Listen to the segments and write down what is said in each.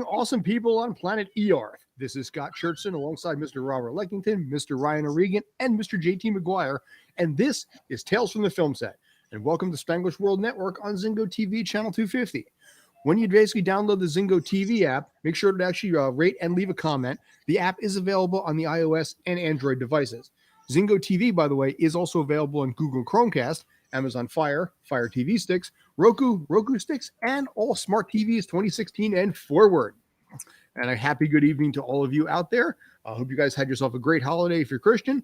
awesome people on planet Earth. This is Scott Churchson alongside Mr. Robert Leckington, Mr. Ryan O'Regan, and Mr. JT McGuire. And this is Tales from the Film Set. And welcome to Spanglish World Network on Zingo TV channel 250. When you basically download the Zingo TV app, make sure to actually rate and leave a comment. The app is available on the iOS and Android devices. Zingo TV, by the way, is also available on Google Chromecast, Amazon Fire, Fire TV sticks, Roku sticks, and all smart TVs 2016 and forward. And a happy good evening to all of you out there. I hope you guys had yourself a great holiday if you're Christian.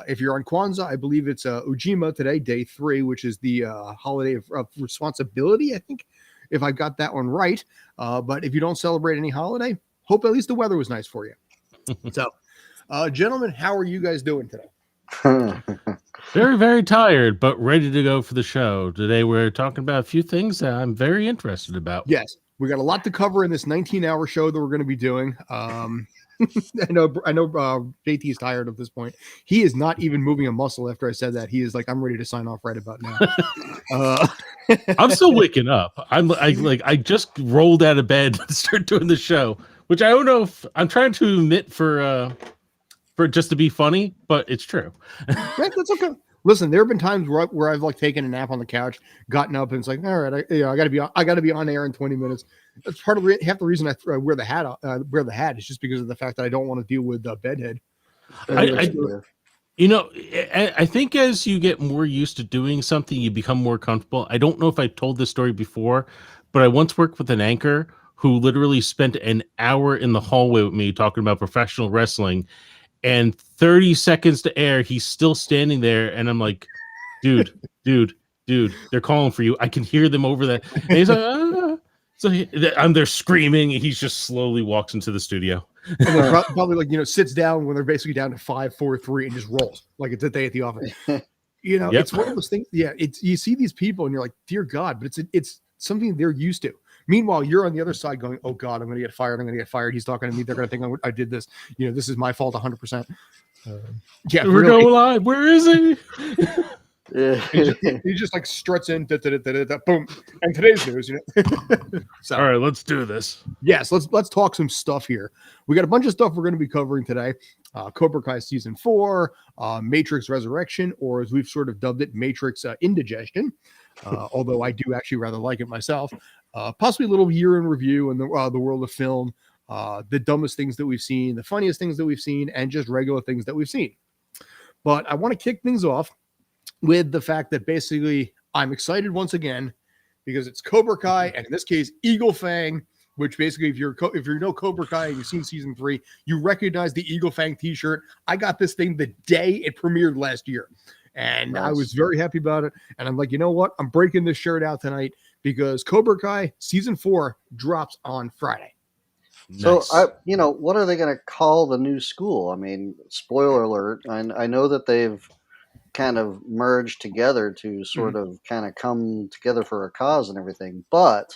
If you're on Kwanzaa, I believe it's Ujima today, day 3, which is the holiday of responsibility, I think, if I got that one right. But if you don't celebrate any holiday, hope at least the weather was nice for you. So, gentlemen, how are you guys doing today? Very, very tired, but ready to go for the show. Today we're talking about a few things that I'm very interested about. Yes, we got a lot to cover in this 19-hour show that we're going to be doing. I know JT is tired at this point. He is not even moving a muscle after I said that. He is like, I'm ready to sign off right about now. I'm still waking up. I just rolled out of bed to start doing the show, which I don't know if I'm trying to admit for just to be funny, but it's true. That's okay. Listen, there have been times where I've like taken a nap on the couch, gotten up, and it's like, all right, I got to be on air in 20 minutes. That's part of half the reason I wear the hat. Wear the hat is just because of the fact that I don't want to deal with bedhead. I think as you get more used to doing something, you become more comfortable. I don't know if I told this story before, but I once worked with an anchor who literally spent an hour in the hallway with me talking about professional wrestling. And 30 seconds to air, he's still standing there, and I'm like, dude, they're calling for you. I can hear them over that. And he's like, I'm there screaming, and he just slowly walks into the studio. And then probably like, sits down when they're basically down to 5, 4, 3 and just rolls like it's a day at the office. It's one of those things. Yeah, you see these people and you're like, dear God, but it's something they're used to. Meanwhile, you're on the other side going, oh God, I'm going to get fired. He's talking to me. They're going to think I did this. This is my fault 100%. Yeah, we're going live. Where is he? he just like struts in, boom. And today's news, So, all right, let's do this. Yes, let's talk some stuff here. We got a bunch of stuff we're going to be covering today. Cobra Kai season 4, Matrix Resurrection, or as we've sort of dubbed it, Matrix Indigestion. Although I do actually rather like it myself. Possibly a little year in review in the world of film, the dumbest things that we've seen, the funniest things that we've seen, and just regular things that we've seen. But I want to kick things off with the fact that basically I'm excited once again because it's Cobra Kai, and in this case, Eagle Fang, which basically if you know Cobra Kai and you've seen season 3, you recognize the Eagle Fang t-shirt. I got this thing the day it premiered last year. And nice. I was very happy about it. And I'm like, you know what? I'm breaking this shirt out tonight because Cobra Kai season 4 drops on Friday. So, what are they going to call the new school? I mean, spoiler alert. I know that they've kind of merged together to sort of kind of come together for a cause and everything. But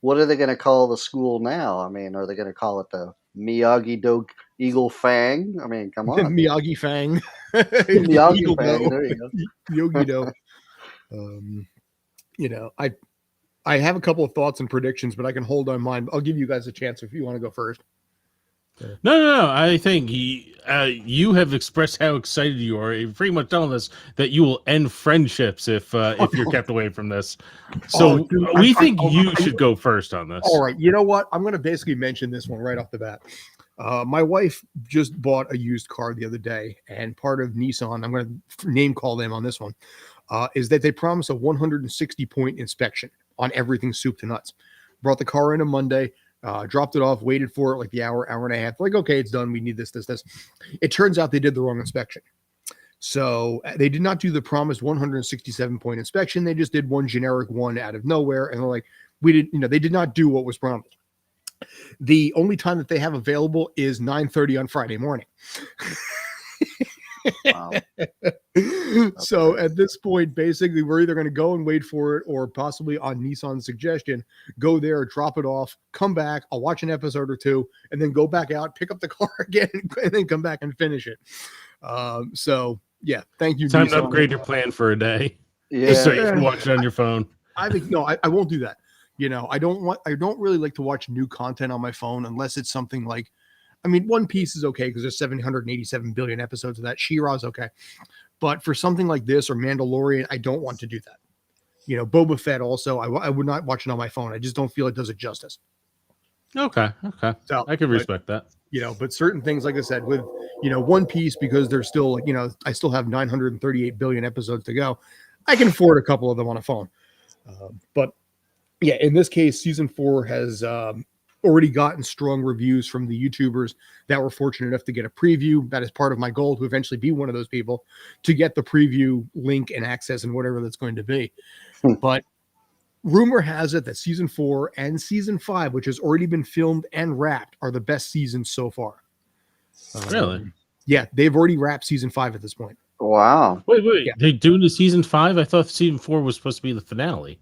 what are they going to call the school now? I mean, are they going to call it the Miyagi-Do Eagle Fang? I mean, come on. Miyagi Fang. Miyagi Fang. There you go. Yogi-Do. I have a couple of thoughts and predictions, but I can hold on mine. I'll give you guys a chance if you want to go first. No. I think you have expressed how excited you are. You're pretty much telling us that you will end friendships if you're kept away from this. So we think you should go first on this. All right. You know what? I'm going to basically mention this one right off the bat. My wife just bought a used car the other day, and part of Nissan, I'm going to name call them on this one, is that they promise a 160-point inspection on everything soup to nuts. Brought the car in on Monday. Dropped it off, waited for it like the hour and a half. Like, okay, it's done. We need this. It turns out they did the wrong inspection. So they did not do the promised 167-point inspection. They just did one generic one out of nowhere. And they're like, they did not do what was promised. The only time that they have available is 9:30 on Friday morning. Wow. So at this point, basically, we're either going to go and wait for it or possibly on Nissan's suggestion, go there, drop it off, come back. I'll watch an episode or two and then go back out, pick up the car again, and then come back and finish it. So, yeah, thank you. Time to upgrade your plan for a day. Yeah. Just so you can watch it on your phone. I won't do that. I don't really like to watch new content on my phone unless it's something like, I mean, One Piece is okay because there's 787 billion episodes of that. She-Ra's okay. But for something like this or Mandalorian, I don't want to do that. Boba Fett also, I would not watch it on my phone. I just don't feel it does it justice. Okay. So, I can respect that. but certain things, like I said, with, One Piece, because there's still, I still have 938 billion episodes to go. I can afford a couple of them on a phone. But yeah, in this case, season 4 has already gotten strong reviews from the YouTubers that were fortunate enough to get a preview. That is part of my goal to eventually be one of those people to get the preview link and access and whatever that's going to be. But rumor has it that season 4 and season 5, which has already been filmed and wrapped, are the best seasons so far. Really? Yeah, they've already wrapped season 5 at this point. Wow. Wait. Yeah. They doing the season 5? I thought season 4 was supposed to be the finale.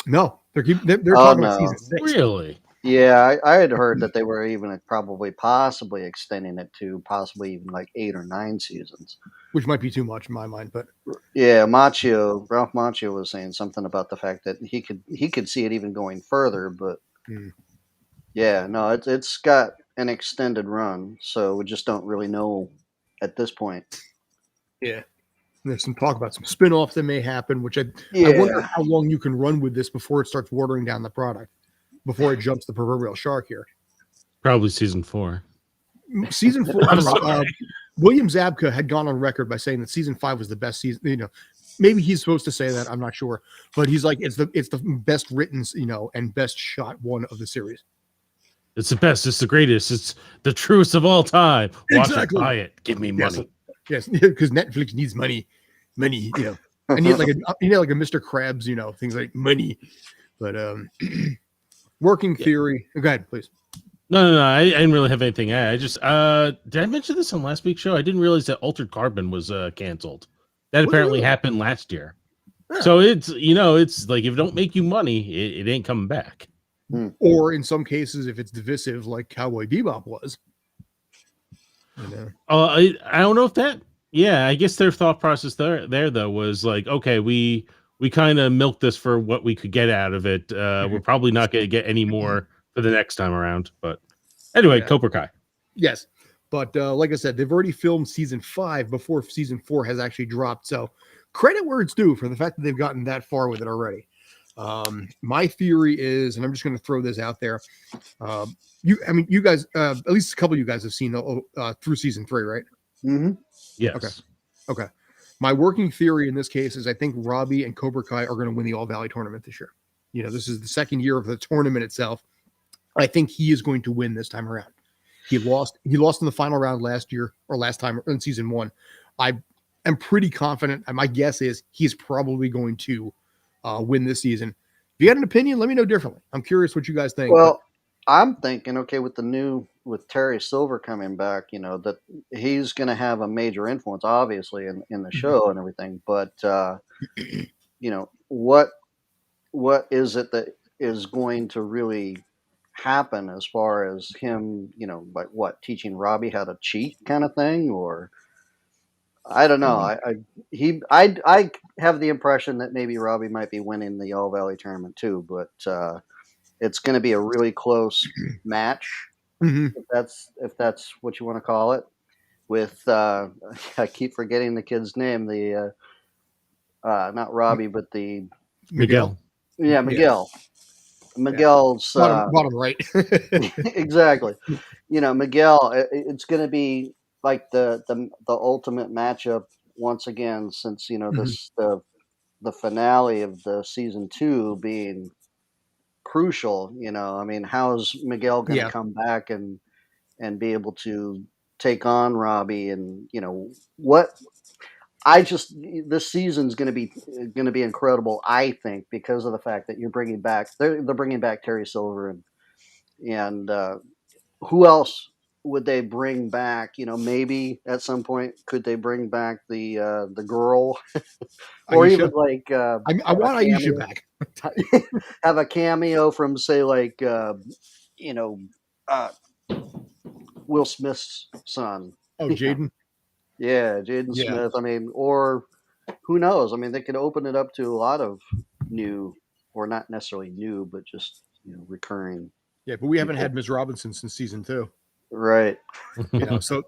No, they're talking about season 6. Really? Yeah, I had heard that they were even possibly extending it to possibly even like 8 or 9 seasons. Which might be too much in my mind, but Yeah, Ralph Macchio was saying something about the fact that he could see it even going further, but yeah, no, it's got an extended run, so we just don't really know at this point. yeah. There's some talk about some spin-offs that may happen, which I wonder how long you can run with this before it starts watering down the product, before it jumps the proverbial shark here. Probably season 4. Season 4, William Zabka had gone on record by saying that season 5 was the best season. Maybe he's supposed to say that, I'm not sure, but he's like, it's the best written, and best shot one of the series. It's the best. It's the greatest. It's the truest of all time. Watch Exactly. it, buy it. Give me money. Yes, because Netflix needs money. I need like a Mr. Krabs, things like money. But working theory. Go ahead, please. No. I didn't really have anything to add. I just did I mention this on last week's show? I didn't realize that Altered Carbon was canceled. That apparently happened last year. Yeah. So it's it's like if it don't make you money, it ain't coming back. Or in some cases, if it's divisive, like Cowboy Bebop was. I don't know if that. Yeah, I guess their thought process there though was like, okay, we kind of milked this for what we could get out of it. We're probably not going to get any more for the next time around. But anyway, Cobra Kai. Yes, but like I said, they've already filmed season 5 before season 4 has actually dropped. So credit where it's due for the fact that they've gotten that far with it already. My theory is, and I'm just going to throw this out there. You guys, at least a couple of you guys have seen through season 3, right? Mm-hmm. Yes. Okay. My working theory in this case is I think Robbie and Cobra Kai are going to win the All Valley tournament this year. This is the second year of the tournament itself. I think he is going to win this time around. He lost in the final round last time in season 1. I am pretty confident. My guess is he's probably going to win this season. If you got an opinion, let me know differently. I'm curious what you guys think. Well, I'm thinking, okay, with Terry Silver coming back, that he's going to have a major influence, obviously, in the show and everything. But what is it that is going to really happen as far as him, like teaching Robbie how to cheat kind of thing, or I don't know. I have the impression that maybe Robbie might be winning the All Valley tournament too, but it's going to be a really close match, if that's what you want to call it. With I keep forgetting the kid's name, the not Robbie, but the Miguel. Yeah, Miguel. Yeah. Miguel's bottom right. Exactly. Miguel. It's going to be like the ultimate matchup once again, since this the finale of the season 2 being crucial. I mean, how's Miguel going to come back and be able to take on Robbie, and what? This season's going to be incredible, I think, because of the fact that they're bringing back Terry Silver, and who else would they bring back? Maybe at some point could they bring back the girl, or Aisha? even like I want Aisha back. Have a cameo from, say, like Will Smith's son. Oh, Jaden. Yeah, Jaden Smith. I mean, or who knows? I mean, they could open it up to a lot of new or not necessarily new, but just recurring. Yeah, but we haven't people. had Ms. Robinson since season 2. Right. So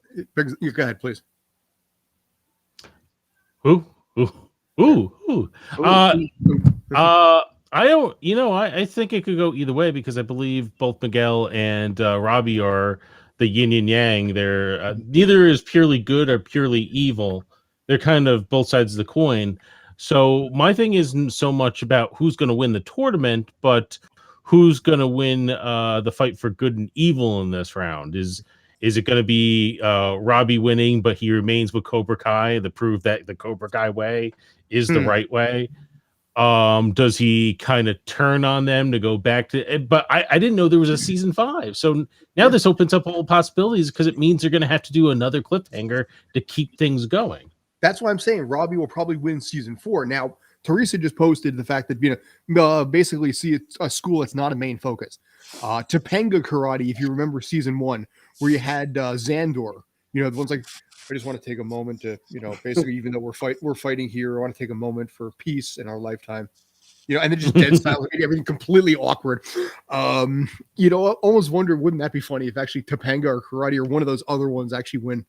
you go ahead, please. Ooh. I don't. I think it could go either way because I believe both Miguel and Robbie are the yin and yang. They're neither is purely good or purely evil. They're kind of both sides of the coin. So my thing isn't so much about who's going to win the tournament, but who's going to win the fight for good and evil in this round. Is it going to be Robbie winning, but he remains with Cobra Kai to prove that the Cobra Kai way is the right way? Does he kind of turn on them to go back to? But I didn't know there was a season 5. So now this opens up all possibilities because it means they're going to have to do another cliffhanger to keep things going. That's why I'm saying Robbie will probably win season 4. Now, Teresa just posted the fact that, basically see a school that's not a main focus. Topanga Karate, if you remember season 1, where you had Xandor, the one's like, I just want to take a moment to, basically, even though we're fighting here, I want to take a moment for peace in our lifetime. And then just dead silent, everything completely awkward. I almost wonder, wouldn't that be funny if actually Topanga or Karate or one of those other ones actually win?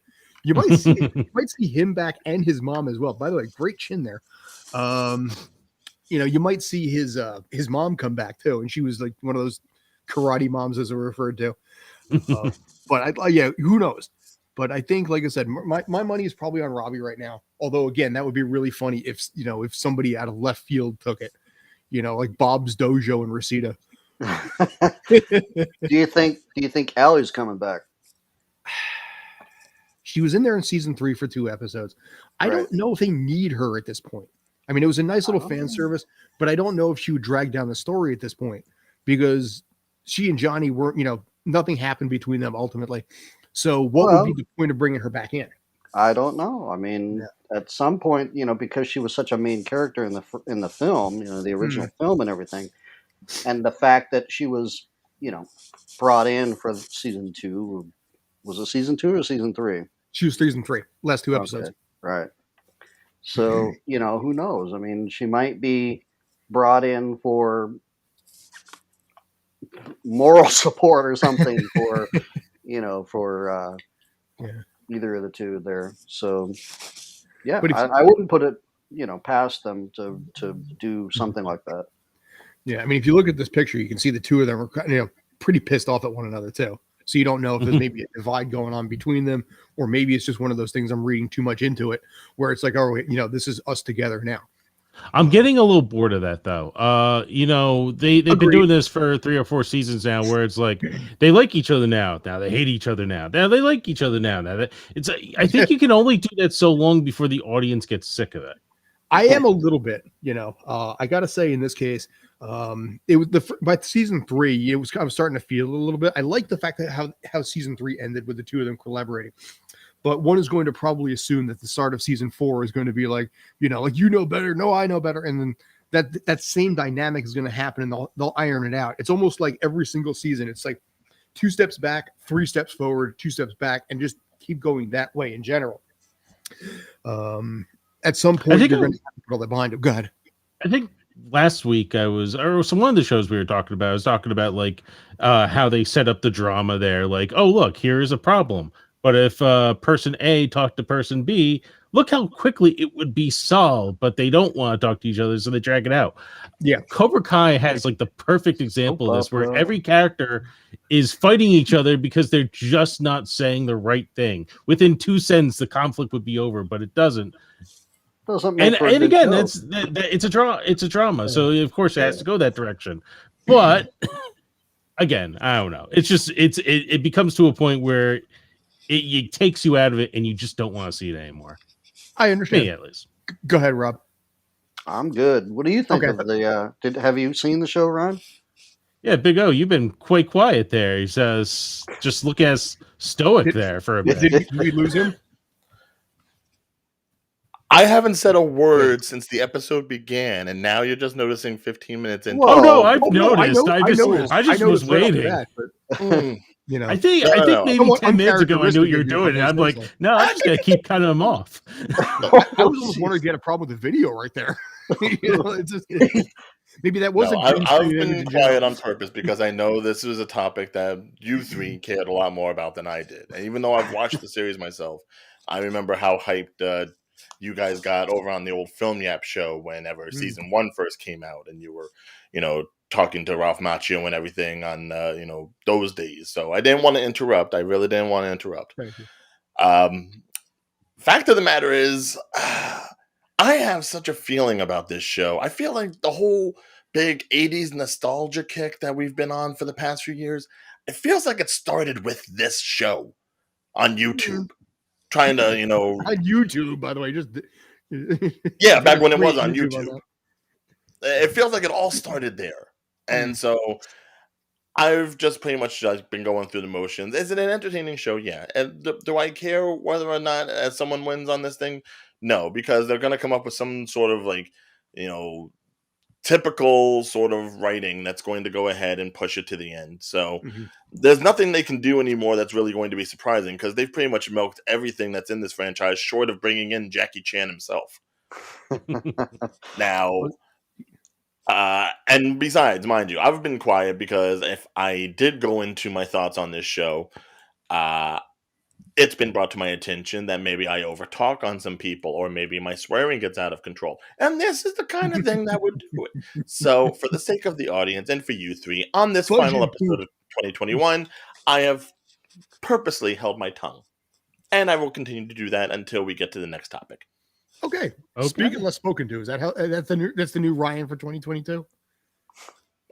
You might see him back and his mom as well. By the way, great chin there. You might see his mom come back too, and she was like one of those karate moms as they're referred to. But who knows? But I think, like I said, my money is probably on Robbie right now. Although again, that would be really funny if somebody out of left field took it, like Bob's Dojo and Reseda. Do you think Allie's coming back? She was in there in season 3 for 2 episodes. I don't know if they need her at this point. I mean, it was a nice little fan service, but I don't know if she would drag down the story at this point because she and Johnny weren't, nothing happened between them ultimately. So what would be the point of bringing her back in? I don't know. I mean, at some point, because she was such a main character in the film, the original film and everything, and the fact that she was, brought in for season 2, was it season 2 or season 3? She was season 3, last 2 episodes. Okay. Right. So, who knows? I mean, she might be brought in for moral support or something for, for either of the two there. So, yeah, but I wouldn't put it, past them to do something like that. Yeah, I mean, if you look at this picture, you can see the two of them are, pretty pissed off at one another too. So you don't know if there's maybe a divide going on between them, or maybe it's just one of those things I'm reading too much into it, where it's like, oh, this is us together now. I'm getting a little bored of that though. They've been doing this for 3 or 4 seasons now, where it's like they like each other now. Now they hate each other now. Now they like each other now. I think you can only do that so long before the audience gets sick of it. I am a little bit, I got to say in this case, it was by season 3, I was starting to feel a little bit. I like the fact that how season 3 ended with the two of them collaborating, but one is going to probably assume that the start of season 4 is going to be like, better. No, I know better. And then that same dynamic is going to happen and they'll iron it out. It's almost like every single season. It's like 2 steps back, 3 steps forward, 2 steps back, and just keep going that way in general. At some point, you're going to have to put all that behind it. Go ahead. I think last week one of the shows we were talking about, I was talking about like how they set up the drama there. Like, oh, look, here is a problem. But if person A talked to person B, look how quickly it would be solved. But they don't want to talk to each other, so they drag it out. Yeah. Cobra Kai has like the perfect example of this, where every character is fighting each other because they're just not saying the right thing. Within 2 sentences, the conflict would be over, but it doesn't. And again, it's a drama, so of course it has to go that direction. But again, I don't know. It's just it becomes to a point where it takes you out of it, and you just don't want to see it anymore. I understand. Me, at least. Go ahead, Rob. I'm good. What do you think of the? Have you seen the show, Ron? Yeah, Big O, you've been quite quiet there. He says, just look as stoic there for a bit. Did we lose him? I haven't said a word since the episode began, and now you're just noticing 15 minutes into. Oh no, I've noticed. I just was waiting. That, but, I think maybe 10 minutes ago I knew what you were doing, and I'm like, no, I'm just gonna keep cutting them off. I was almost wondering if you had a problem with the video right there. It's just. Maybe that No, wasn't. I've been quiet on purpose because I know this was a topic that you three cared a lot more about than I did. And even though I've watched the series myself, I remember how hyped you guys got over on the old Film Yap show whenever season 1 first came out, and you were, talking to Ralph Macchio and everything on, those days. So I didn't want to interrupt. I really didn't want to interrupt. Thank you. Fact of the matter is, I have such a feeling about this show. I feel like the whole big 80s nostalgia kick that we've been on for the past few years, it feels like it started with this show on YouTube. Trying to, on YouTube, by the way, just yeah, back when it was on YouTube. It feels like it all started there. And so I've just pretty much been going through the motions. Is it an entertaining show? Yeah. And do I care whether or not someone wins on this thing? No, because they're going to come up with some sort of typical sort of writing that's going to go ahead and push it to the end. So there's nothing they can do anymore that's really going to be surprising, because they've pretty much milked everything that's in this franchise, short of bringing in Jackie Chan himself. Now, and besides, mind you, I've been quiet because if I did go into my thoughts on this show, it's been brought to my attention that maybe I overtalk on some people, or maybe my swearing gets out of control. And this is the kind of thing that would do it. So for the sake of the audience and for you three, on this final episode of 2021, I have purposely held my tongue. And I will continue to do that until we get to the next topic. Okay. Speaking less spoken to, is that how that's the new Ryan for 2022?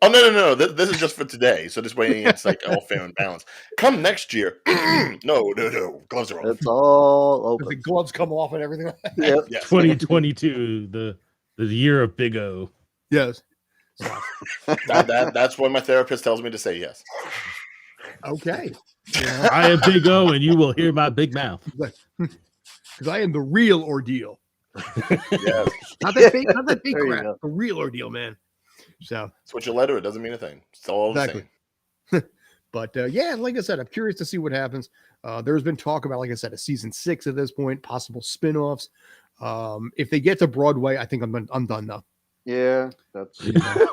Oh no! This is just for today. So this way it's like all fair and balanced. Come next year, no, gloves are off. It's all open. The gloves come off and everything. Yep. Yes. 2022, the year of Big O. Yes. That's what my therapist tells me to say. Yes. Okay. I am Big O, and you will hear my big mouth. Because I am the real ordeal. Yes. Not that fake There you crap. go. The real ordeal, man. So Switch your letter, it doesn't mean a thing. It's all the same. But yeah, like I said, I'm curious to see what happens. There's been talk about, like I said, a season 6 at this point, possible spin-offs. If they get to Broadway, I think I'm done now. Yeah, that's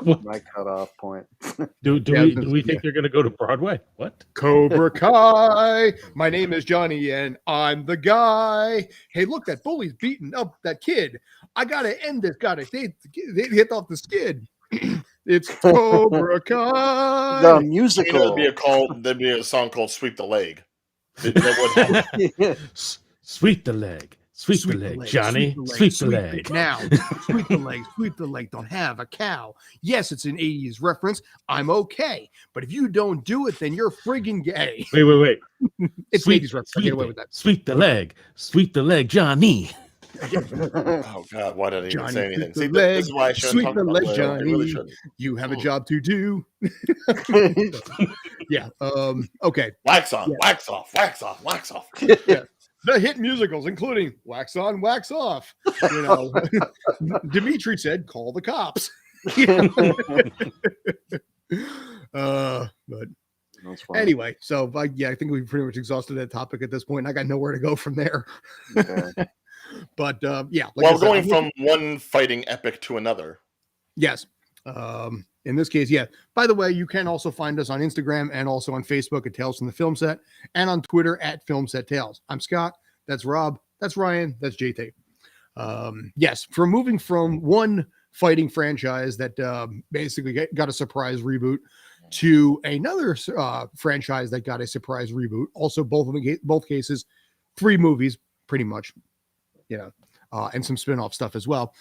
my cutoff point. Do we think they're going to go to Broadway? What? Cobra Kai. My name is Johnny, and I'm the guy. Hey, look, that bully's beating up that kid. I gotta end this. They hit off the skid. It's Cobra Kai. The musical. There'd be a song called "Sweep the Leg." That would Sweep the leg. Sweep the leg, Johnny. Sweep the leg. Now, sweep the leg. Sweep the leg. Don't have a cow. Yes, it's an 80s reference. I'm okay. But if you don't do it, then you're friggin' gay. Wait. It's an 80s reference. I get away with that. Sweep the leg. Sweep the leg, Johnny. Oh God! Why did I even say anything? See, leg, this is why I shouldn't sweep talk the about leg, it. I Johnny. really shouldn't. You have a job to do. Yeah. Okay. Wax on, wax off, wax off, wax off. Yeah. The hit musicals, including Wax On, Wax Off. Dimitri said, "Call the cops." But anyway, so I think we've pretty much exhausted that topic at this point. I got nowhere to go from there. Okay. But yeah, Going from one fighting epic to another. Yes. In this case, yeah. By the way, you can also find us on Instagram and also on Facebook at Tales from the Film Set, and on Twitter at Film Set Tales. I'm Scott. That's Rob. That's Ryan. That's JT. Yes, for moving from one fighting franchise that basically got a surprise reboot to another franchise that got a surprise reboot. Also, both cases, 3 movies, pretty much. And some spin-off stuff as well.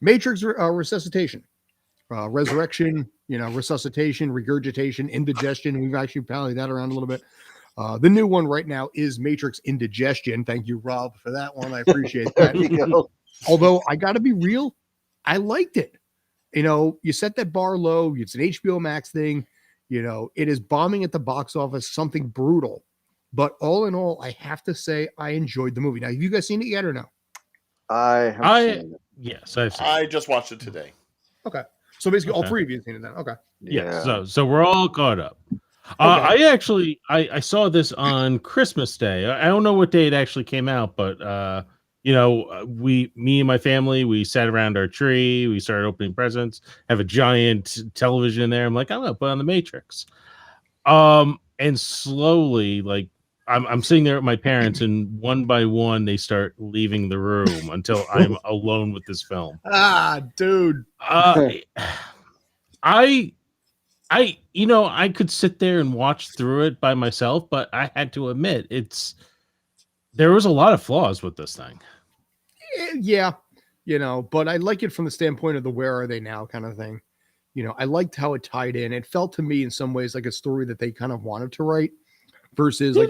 Matrix Resuscitation. Resurrection, resuscitation, regurgitation, indigestion. We've actually pallied that around a little bit. The new one right now is Matrix Indigestion. Thank you, Rob, for that one. I appreciate that. There you go. Although I got to be real, I liked it. You set that bar low. It's an HBO Max thing. It is bombing at the box office, something brutal. But all in all, I have to say I enjoyed the movie. Now, have you guys seen it yet or no? I haven't seen it. Yes, I've seen it. I just watched it today. Okay. So basically, all 3 of you have seen it now. Okay. Yeah. So we're all caught up. I saw this on Christmas Day. I don't know what day it actually came out, but me and my family, we sat around our tree, we started opening presents, have a giant television there. I'm like, I'm gonna put on the Matrix. And slowly, like I'm sitting there with my parents, and one by one they start leaving the room until I'm alone with this film. Dude. I could sit there and watch through it by myself, but I had to admit there was a lot of flaws with this thing. Yeah, but I like it from the standpoint of the where are they now kind of thing. I liked how it tied in. It felt to me in some ways like a story that they kind of wanted to write versus like,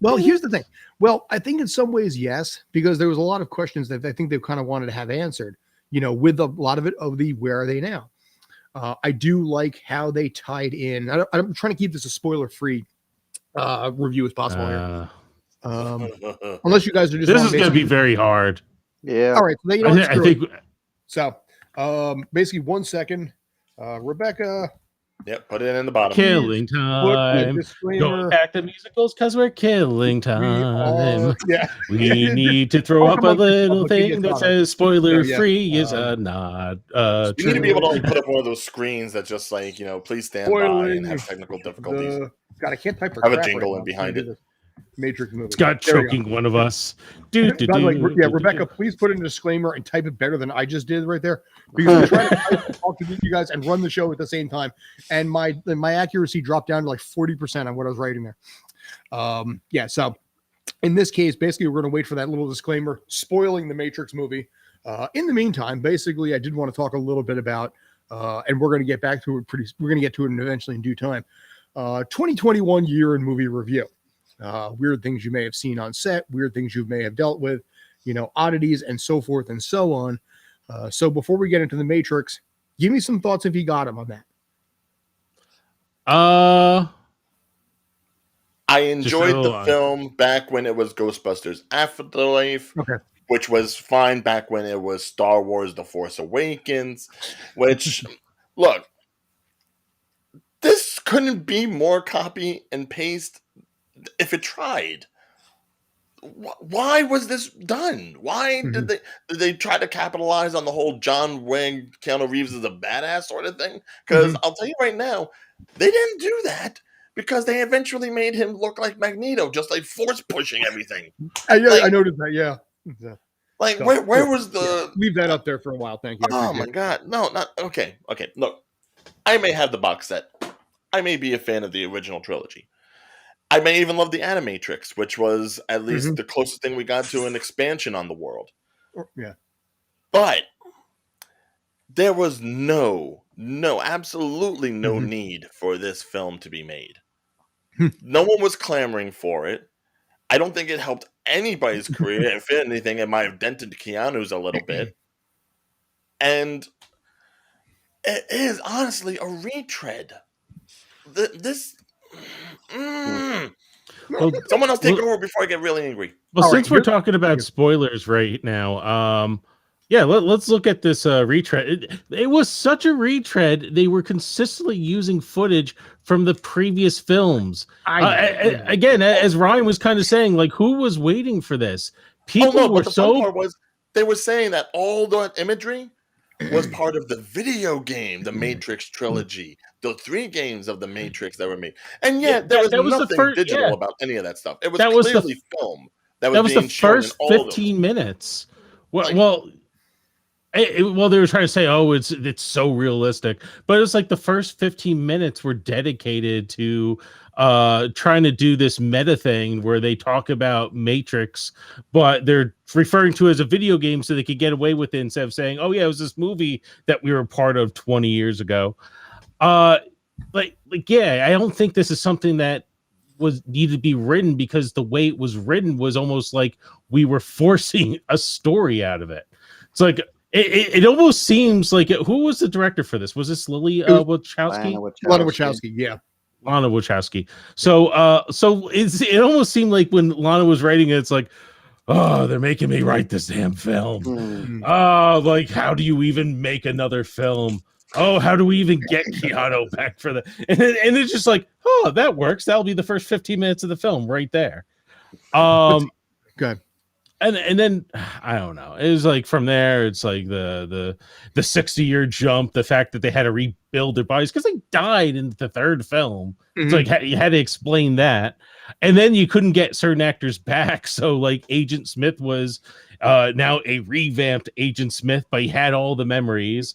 well, here's the thing. Well, I think in some ways, yes, because there was a lot of questions that I think they kind of wanted to have answered, with a lot of it of the where are they now. I do like how they tied in. I'm trying to keep this a spoiler-free review as possible here. Unless you guys are just this is going to be very hard. Yeah. All right. So I think so. Basically, 1 second. Rebecca. Yep, put it in the bottom. Killing time. Go back to musicals because we're killing time. We need to throw up a little thing that says spoiler free is a nod. You need to be able to like, put up one of those screens that just like, please stand by and have technical difficulties. God, I can't type for have a jingle in behind it. Matrix movie. It's got choking one of us. Rebecca, please put in a disclaimer and type it better than I just did right there, because I'm trying to talk to you guys and run the show at the same time, and my accuracy dropped down to like 40% on what I was writing there. So in this case, basically, we're going to wait for that little disclaimer spoiling the Matrix movie. In the meantime, basically, I did want to talk a little bit about, and we're going to get back to it we're going to get to it eventually in due time. 2021 year in movie review. Weird things you may have seen on set, weird things you may have dealt with, oddities and so forth and so on. So before we get into the Matrix, give me some thoughts if you got them on that. I enjoyed the film back when it was Ghostbusters Afterlife, which was fine back when it was Star Wars The Force Awakens, which, look, this couldn't be more copy and paste if it tried. Why was this done? Why did they try to capitalize on the whole John Wick, Keanu Reeves is a badass sort of thing? Because I'll tell you right now, they didn't do that because they eventually made him look like Magneto, just like force pushing everything. I noticed that. Yeah. Like where was the? Leave that up there for a while. Thank you. Oh my God, no, not okay. Okay, look, I may have the box set. I may be a fan of the original trilogy. I may even love the Animatrix, which was at least the closest thing we got to an expansion on the world. Yeah. But there was absolutely no need for this film to be made. No one was clamoring for it. I don't think it helped anybody's career. If anything, it might have dented Keanu's a little bit. And it is honestly a retread. Someone else take over before I get really angry. Well, since we're talking about spoilers right now, let's look at this retread. It was such a retread. They were consistently using footage from the previous films. Again, as Ryan was kind of saying, like, who was waiting for this? People were fun part was they were saying that all that imagery was part of the video game, the Matrix trilogy, the 3 games of the Matrix that were made. And yet there was nothing digital about any of that stuff. It was clearly film. That was the first 15 minutes. Well, they were trying to say, it's so realistic, but it's like the first 15 minutes were dedicated to trying to do this meta thing where they talk about Matrix, but they're referring to it as a video game so they could get away with it instead of saying, it was this movie that we were part of 20 years ago. I don't think this is something that needed to be written, because the way it was written was almost like we were forcing a story out of it. It's like it almost seems like who was the director for this? Was this Lily Wachowski? Lana Wachowski, yeah. Lana Wachowski. So it almost seemed like when Lana was writing it, it's like, they're making me write this damn film. Like, how do you even make another film? How do we even get Keanu back for that? And it's just like, that works. That'll be the first 15 minutes of the film right there. Good. and then I don't know. It was like from there, it's like the 60-year jump. The fact that they had to rebuild their bodies because they died in the third film. It's like you had to explain that, and then you couldn't get certain actors back. So like Agent Smith was now a revamped Agent Smith, but he had all the memories.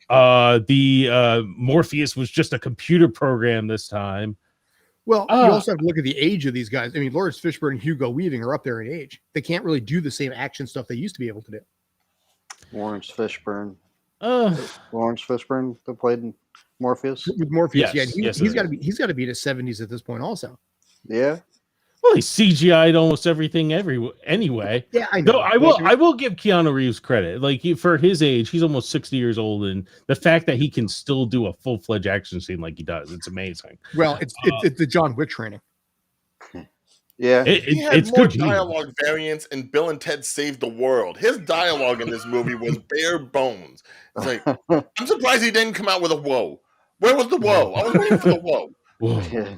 The Morpheus was just a computer program this time. Well, you also have to look at the age of these guys. I mean, Lawrence Fishburne and Hugo Weaving are up there in age. They can't really do the same action stuff they used to be able to do. Lawrence Fishburne. Uh, Lawrence Fishburne that played Morpheus. With Morpheus, Yes, yeah, yes, he's it got to be in his 70s at this point, also. Yeah. well, he CGI'd almost everything anyway. Yeah, I know. No, I will give Keanu Reeves credit. Like for his age, he's almost 60 years old, and the fact that he can still do a full-fledged action scene like he does, it's amazing. Well, it's the John Wick training. Yeah. He had It's more good dialogue variants in Bill and Ted Save the World. His dialogue in this movie was bare bones. It's like, I'm surprised he didn't come out with a whoa. Where was the whoa? I was waiting for the whoa. Whoa. Yeah.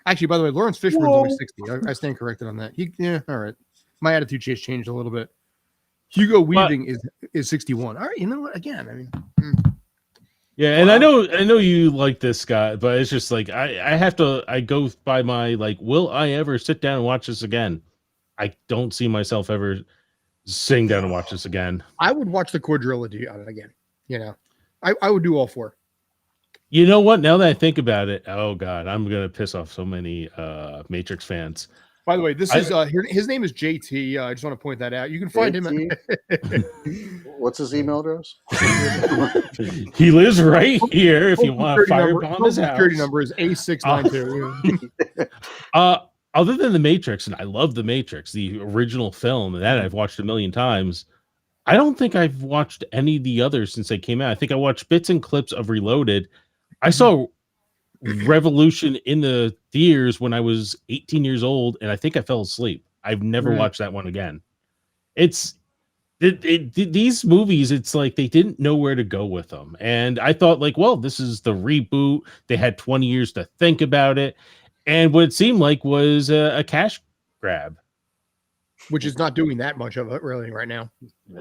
Actually, by the way, Lawrence Fishburne's only 60. I stand corrected on that. All right. My attitude just changed a little bit. Hugo Weaving is 61. All right, you know what? Again, I mean, Yeah, and I know you like this, Scott, but it's just like I go by my like, will I ever sit down and watch this again? I don't see myself ever sitting down and watch this again. I would watch the quadrilogy on it again. You know, I would do all four. You know what? Now that I think about it, oh god, I'm gonna piss off so many Matrix fans. By the way, this is his name is JT. I just want to point that out. You can find him. What's his email address? He lives right here. If you want to firebomb his house, security number is A692. Other than the Matrix, and I love the Matrix, the original film, and that I've watched a million times. I don't think I've watched any of the others since they came out. I think I watched bits and clips of Reloaded. I saw Revolution in the theaters when I was 18 years old, and I think I fell asleep. I've never watched that one again. These movies, it's like they didn't know where to go with them. And I thought, like, well, this is the reboot. They had 20 years to think about it. And what it seemed like was a cash grab. Which is not doing that much of it really right now.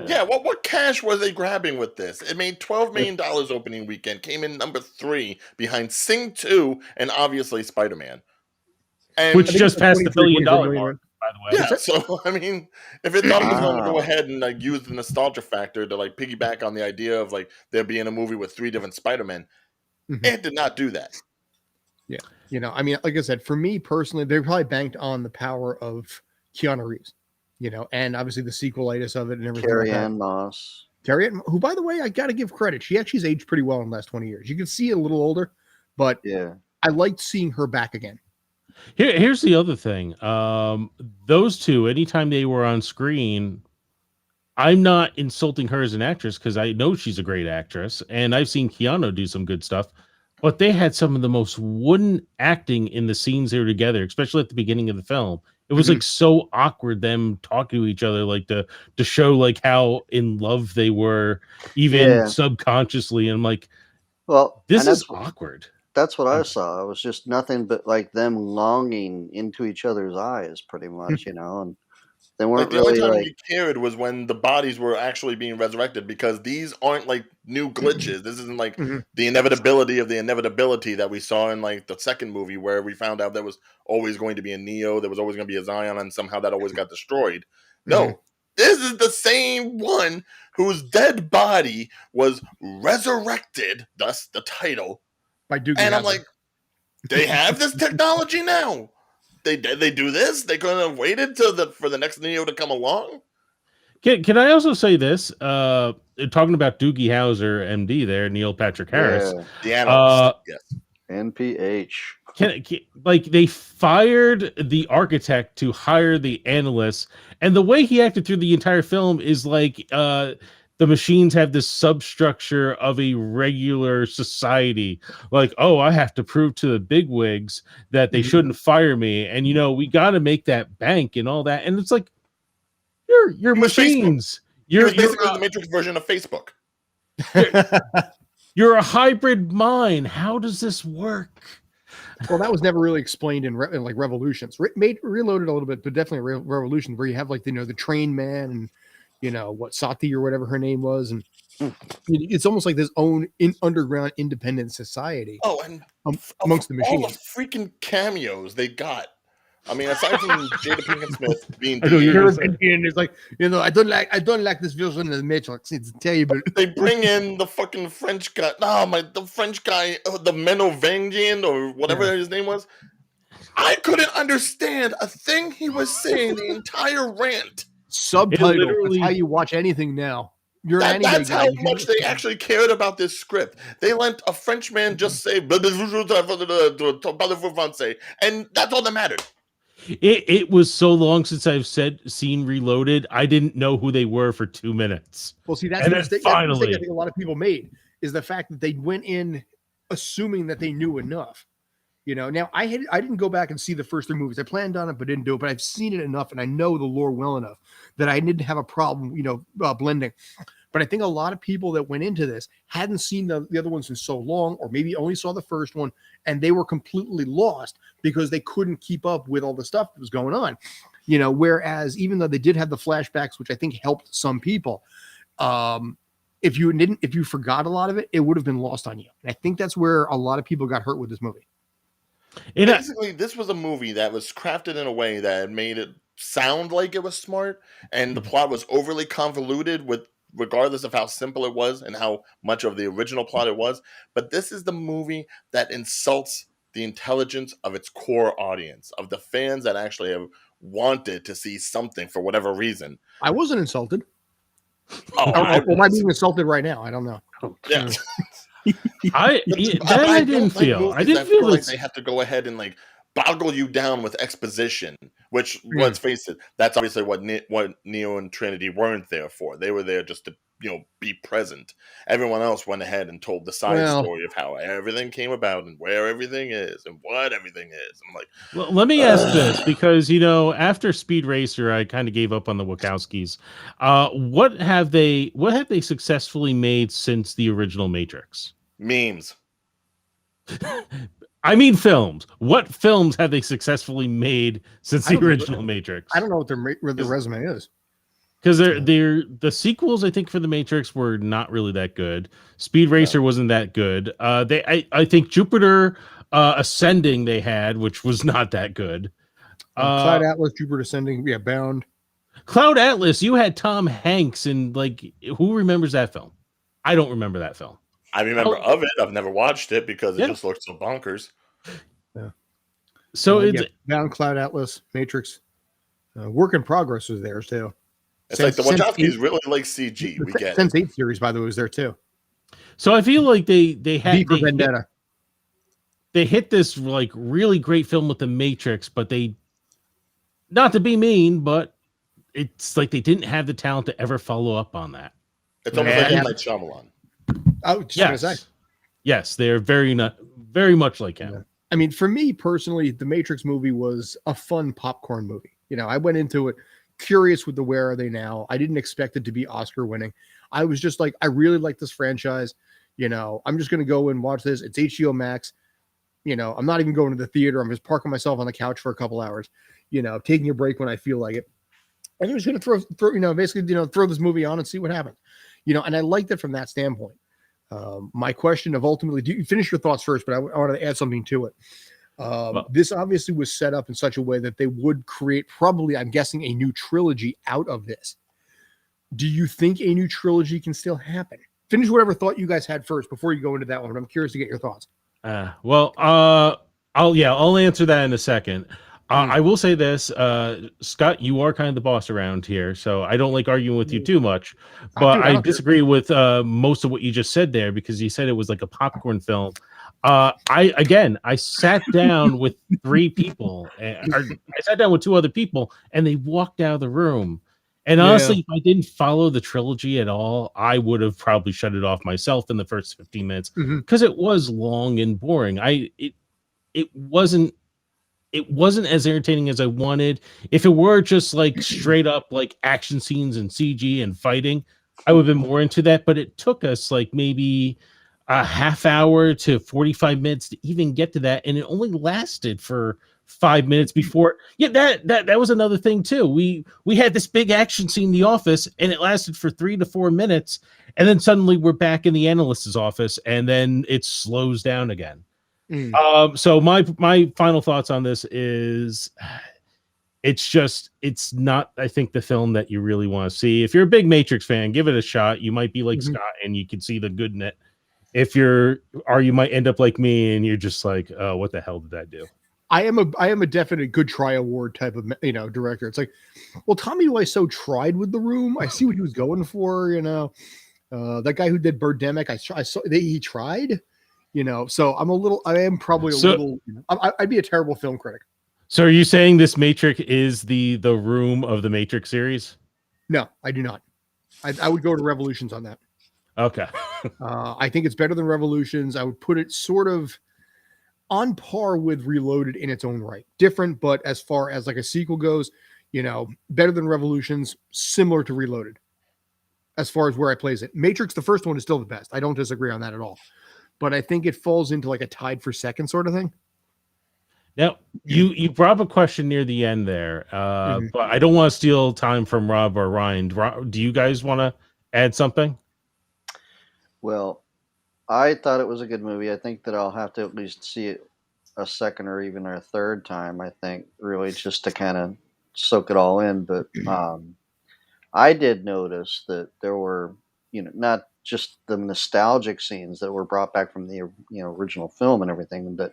Yeah, what cash were they grabbing with this? It made $12 million opening weekend, came in number 3 behind Sing 2 and obviously Spider-Man. And Which just passed the $1 billion mark, by the way. yeah, so I mean, if it thought it was going to go ahead and like use the nostalgia factor to like piggyback on the idea of like there being a movie with 3 different Spider-Men, it did not do that. Yeah. You know, I mean, like I said, for me personally, they probably banked on the power of Keanu Reeves, you know, and obviously the sequelitis of it and everything. Carrie-Anne Moss. Carrie-Anne, who, by the way, I got to give credit. She actually's aged pretty well in the last 20 years. You can see a little older, but Yeah. I liked seeing her back again. Here's the other thing. Those two, anytime they were on screen, I'm not insulting her as an actress because I know she's a great actress, and I've seen Keanu do some good stuff. But they had some of the most wooden acting in the scenes they were together, especially at the beginning of the film. It was like so awkward them talking to each other, like to show like how in love they were, even subconsciously. And I'm like, well, this is awkward. That's what I saw. It was just nothing but like them longing into each other's eyes, pretty much, you know. And they weren't Like the only really time we cared was when the bodies were actually being resurrected because these aren't like new glitches. This isn't like the inevitability of the inevitability that we saw in like the second movie where we found out there was always going to be a Neo, there was always going to be a Zion, and somehow that always got destroyed. No, this is the same one whose dead body was resurrected, thus the title. By Doogie And Howser. I'm like, they have this technology now. They do this. They could have waited for the next Neo to come along. Can I also say this? Talking about Doogie Howser, MD, there, Neil Patrick Harris. The analyst, yes. NPH. Like they fired the architect to hire the analyst, and the way he acted through the entire film is like the machines have this substructure of a regular society. Like, oh, I have to prove to the bigwigs that they shouldn't fire me, and you know we got to make that bank and all that. And it's like you're machines. You're basically the Matrix version of Facebook. You're a hybrid mind. How does this work? Well, that was never really explained in like Revolutions. Reloaded a little bit, but definitely Revolution, where you have like the train man and what Sati or whatever her name was, and it's almost like this own underground independent society. Oh, and amongst the all machines. the freaking cameos they got. I mean, aside from Jada Pinkett Smith being, I know your opinion is like, I don't like this version of the Matrix. It's terrible. They bring in the fucking French guy. The French guy, the Merovingian or whatever his name was. I couldn't understand a thing he was saying the entire rant. Subtitle. That's how you watch anything now. That's how much they actually cared about this script. They let a Frenchman just say, and that's all that mattered. It was so long since I've seen Reloaded. I didn't know who they were for 2 minutes. Well, see, that's the mistake I think a lot of people made, is the fact that they went in assuming that they knew enough. Now I didn't go back and see the first 3 movies. I planned on it, but didn't do it. But I've seen it enough, and I know the lore well enough that I didn't have a problem, blending. But I think a lot of people that went into this hadn't seen the other ones in so long, or maybe only saw the first one, and they were completely lost because they couldn't keep up with all the stuff that was going on. Whereas even though they did have the flashbacks, which I think helped some people, if you forgot a lot of it, it would have been lost on you. And I think that's where a lot of people got hurt with this movie. Basically, this was a movie that was crafted in a way that made it sound like it was smart, and the plot was overly convoluted regardless of how simple it was and how much of the original plot it was. But this is the movie that insults the intelligence of its core audience, of the fans that actually have wanted to see something for whatever reason. I wasn't insulted. I might be insulted right now. I don't know. Yeah. I didn't feel like they have to go ahead and like boggle you down with exposition, which let's face it, that's obviously what Neo and Trinity weren't there for. They were there just to be present. Everyone else went ahead and told the side story of how everything came about and where everything is and what everything is. I'm like, well, let me ask this, because after Speed Racer, I kind of gave up on the Wachowskis. What have they successfully made since the original Matrix? Memes. I mean films. What films have they successfully made since the original Matrix? I don't know what their resume is. Because the sequels, I think, for the Matrix were not really that good. Speed Racer wasn't that good. I think Jupiter Ascending they had, which was not that good. Cloud Atlas, Jupiter Ascending, Bound. Cloud Atlas, you had Tom Hanks, and who remembers that film? I don't remember that film. I remember of it. I've never watched it because it just looked so bonkers. Yeah. So it's Bound, Cloud Atlas, Matrix. Work in Progress was there too. It's like the Wachowskis really like CG. We get Sense8 series, by the way, was there too. So I feel like they had Vendetta. They hit this really great film with the Matrix, but they, not to be mean, but it's like they didn't have the talent to ever follow up on that. It's almost like M. Night Shyamalan. Yes, they're very much like him. Yeah. I mean, for me personally, the Matrix movie was a fun popcorn movie. I went into it curious with the where are they now. I didn't expect it to be Oscar winning. I was just like, I really like this franchise. I'm just going to go and watch this. It's HBO Max. I'm not even going to the theater. I'm just parking myself on the couch for a couple hours, taking a break when I feel like it. And I'm just going to throw throw this movie on and see what happens. And I liked it from that standpoint. My question of ultimately, do you finish your thoughts first, but I wanted to add something to it. This obviously was set up in such a way that they would create probably, I'm guessing, a new trilogy out of this. Do you think a new trilogy can still happen? Finish whatever thought you guys had first before you go into that one. But I'm curious to get your thoughts. I'll answer that in a second. I will say this, Scott, you are kind of the boss around here, so I don't like arguing with you too much, but I disagree with most of what you just said there, because you said it was like a popcorn film. I sat down with 3 people, I sat down with 2 other people, and they walked out of the room. And honestly, if I didn't follow the trilogy at all, I would have probably shut it off myself in the first 15 minutes, because it was long and boring. It wasn't as entertaining as I wanted. If it were just straight up action scenes and CG and fighting, I would have been more into that. But it took us maybe a half hour to 45 minutes to even get to that, and it only lasted for 5 minutes before. Yeah, that was another thing too. We had this big action scene in the office, and it lasted for 3 to 4 minutes, and then suddenly we're back in the analyst's office, and then it slows down again. So my final thoughts on this is it's not, I think, the film that you really want to see. If you're a big Matrix fan, give it a shot. You might be like Scott and you can see the good in it. If you might end up like me and you're just like, oh, what the hell did that do? I am a definite good try award type of director. It's like, well, Tommy Wiseau tried with The Room. I see what he was going for. That guy who did Birdemic, I saw that he tried. So I am probably a little. I'd be a terrible film critic. So are you saying this Matrix is the Room of the Matrix series? No, I do not. I would go to Revolutions on that. Okay. I think it's better than Revolutions. I would put it sort of on par with Reloaded in its own right. Different, but as far as like a sequel goes, better than Revolutions, similar to Reloaded. As far as where I place it. Matrix, the first one, is still the best. I don't disagree on that at all. But I think it falls into like a tied for second sort of thing. Now, you brought up a question near the end there, but I don't want to steal time from Rob or Ryan. Do you guys want to add something? Well, I thought it was a good movie. I think that I'll have to at least see it a second or even a third time, I think, really just to kind of soak it all in. But I did notice that there were, not just the nostalgic scenes that were brought back from the original film and everything, but